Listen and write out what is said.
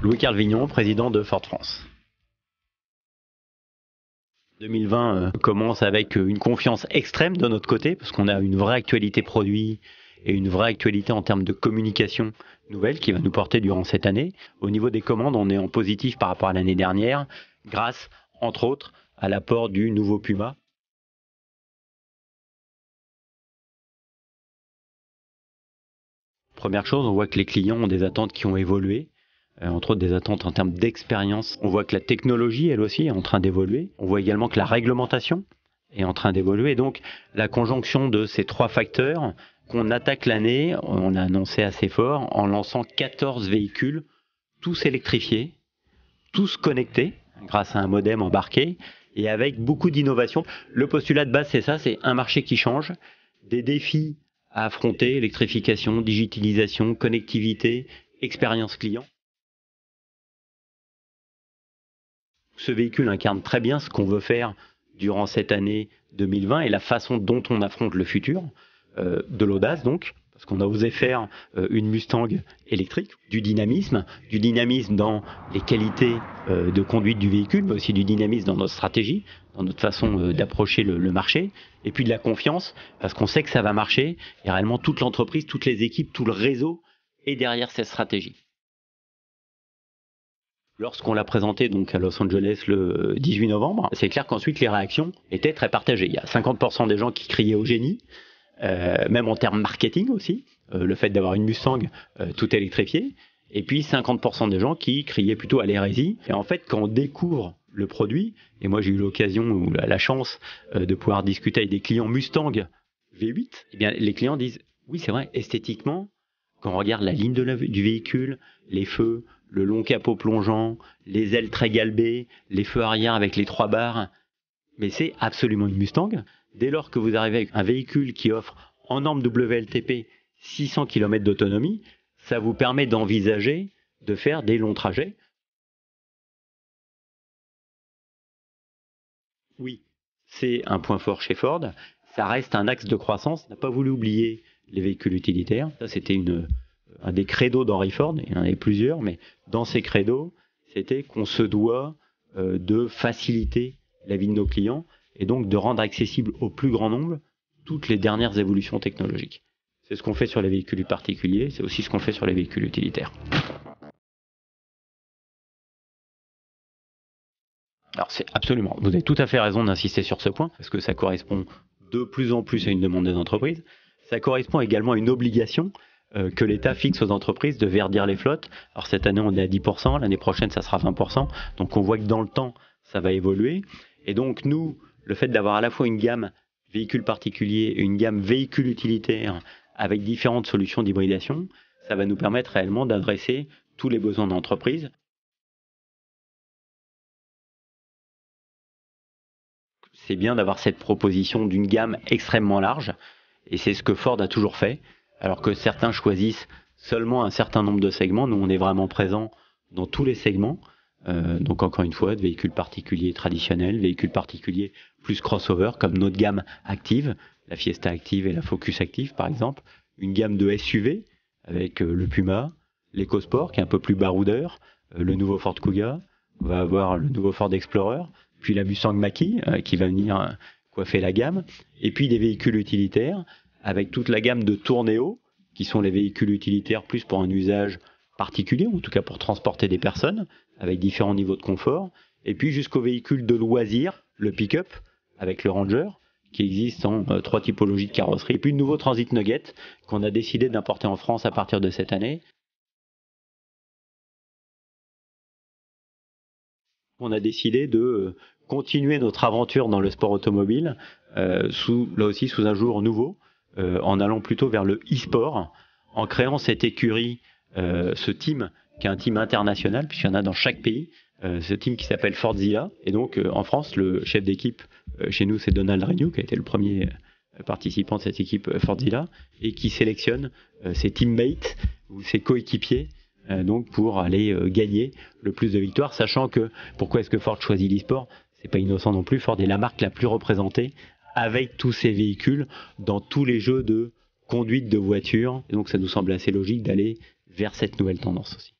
Louis-Carl Vignon, président de Ford France. 2020 commence avec une confiance extrême de notre côté, parce qu'on a une vraie actualité produit et une vraie actualité en termes de communication nouvelle qui va nous porter durant cette année. Au niveau des commandes, on est en positif par rapport à l'année dernière, grâce, entre autres, à l'apport du nouveau Puma. Première chose, on voit que les clients ont des attentes qui ont évolué, entre autres des attentes en termes d'expérience. On voit que la technologie, elle aussi, est en train d'évoluer. On voit également que la réglementation est en train d'évoluer. Donc, la conjonction de ces trois facteurs, qu'on attaque l'année, on a annoncé assez fort, en lançant 14 véhicules, tous électrifiés, tous connectés, grâce à un modem embarqué, et avec beaucoup d'innovation. Le postulat de base, c'est ça, c'est un marché qui change, des défis à affronter, électrification, digitalisation, connectivité, expérience client. Ce véhicule incarne très bien ce qu'on veut faire durant cette année 2020 et la façon dont on affronte le futur, de l'audace donc, parce qu'on a osé faire une Mustang électrique, du dynamisme dans les qualités de conduite du véhicule, mais aussi du dynamisme dans notre stratégie, dans notre façon d'approcher le marché, et puis de la confiance, parce qu'on sait que ça va marcher, et réellement toute l'entreprise, toutes les équipes, tout le réseau est derrière cette stratégie. Lorsqu'on l'a présenté donc à Los Angeles le 18 novembre, c'est clair qu'ensuite les réactions étaient très partagées. Il y a 50% des gens qui criaient au génie, même en termes marketing aussi, le fait d'avoir une Mustang tout électrifiée, et puis 50% des gens qui criaient plutôt à l'hérésie. Et en fait, quand on découvre le produit, et moi j'ai eu l'occasion ou la chance de pouvoir discuter avec des clients Mustang V8, eh bien les clients disent oui c'est vrai, esthétiquement, quand on regarde la ligne du véhicule, les feux, le long capot plongeant, les ailes très galbées, les feux arrière avec les 3 barres, mais c'est absolument une Mustang. Dès lors que vous arrivez avec un véhicule qui offre en norme WLTP 600 km d'autonomie, ça vous permet d'envisager de faire des longs trajets. Oui, c'est un point fort chez Ford. Ça reste un axe de croissance. On n'a pas voulu oublier les véhicules utilitaires. Ça, c'était un des credos d'Henry Ford. Il y en avait plusieurs, mais dans ces credos, c'était qu'on se doit de faciliter la vie de nos clients et donc de rendre accessible au plus grand nombre toutes les dernières évolutions technologiques. C'est ce qu'on fait sur les véhicules particuliers, c'est aussi ce qu'on fait sur les véhicules utilitaires. Alors c'est absolument, vous avez tout à fait raison d'insister sur ce point, parce que ça correspond de plus en plus à une demande des entreprises. Ça correspond également à une obligation que l'État fixe aux entreprises de verdir les flottes. Alors cette année on est à 10%, l'année prochaine ça sera 20%, donc on voit que dans le temps ça va évoluer. Et donc nous, le fait d'avoir à la fois une gamme véhicules particuliers et une gamme véhicules utilitaires avec différentes solutions d'hybridation, ça va nous permettre réellement d'adresser tous les besoins d'entreprise. C'est bien d'avoir cette proposition d'une gamme extrêmement large, et c'est ce que Ford a toujours fait, alors que certains choisissent seulement un certain nombre de segments. Nous, on est vraiment présent dans tous les segments, donc encore une fois, de véhicules particuliers traditionnels, véhicules particuliers plus crossover, comme notre gamme Active, la Fiesta Active et la Focus Active par exemple, une gamme de SUV avec le Puma, l'EcoSport qui est un peu plus baroudeur, le nouveau Ford Kuga, on va avoir le nouveau Ford Explorer, puis la Mustang Mach-E qui va venir coiffer la gamme, et puis des véhicules utilitaires avec toute la gamme de Tourneo, qui sont les véhicules utilitaires plus pour un usage particulier, ou en tout cas pour transporter des personnes, avec différents niveaux de confort, et puis jusqu'aux véhicules de loisirs, le pick-up avec le Ranger, qui existe en 3 typologies de carrosserie, et puis le nouveau Transit Nugget qu'on a décidé d'importer en France à partir de cette année. On a décidé de continuer notre aventure dans le sport automobile, là aussi sous un jour nouveau, en allant plutôt vers le e-sport, en créant cette écurie, ce team qui est un team international, puisqu'il y en a dans chaque pays, ce team qui s'appelle Fordzilla. Et donc en France, le chef d'équipe chez nous, c'est Donald Renew, qui a été le premier participant de cette équipe Fordzilla, et qui sélectionne ses teammates ou ses coéquipiers donc pour aller gagner le plus de victoires, sachant que pourquoi est-ce que Ford choisit l'e-sport? C'est pas innocent non plus, Ford est la marque la plus représentée avec tous ses véhicules dans tous les jeux de conduite de voiture, et donc ça nous semble assez logique d'aller vers cette nouvelle tendance aussi.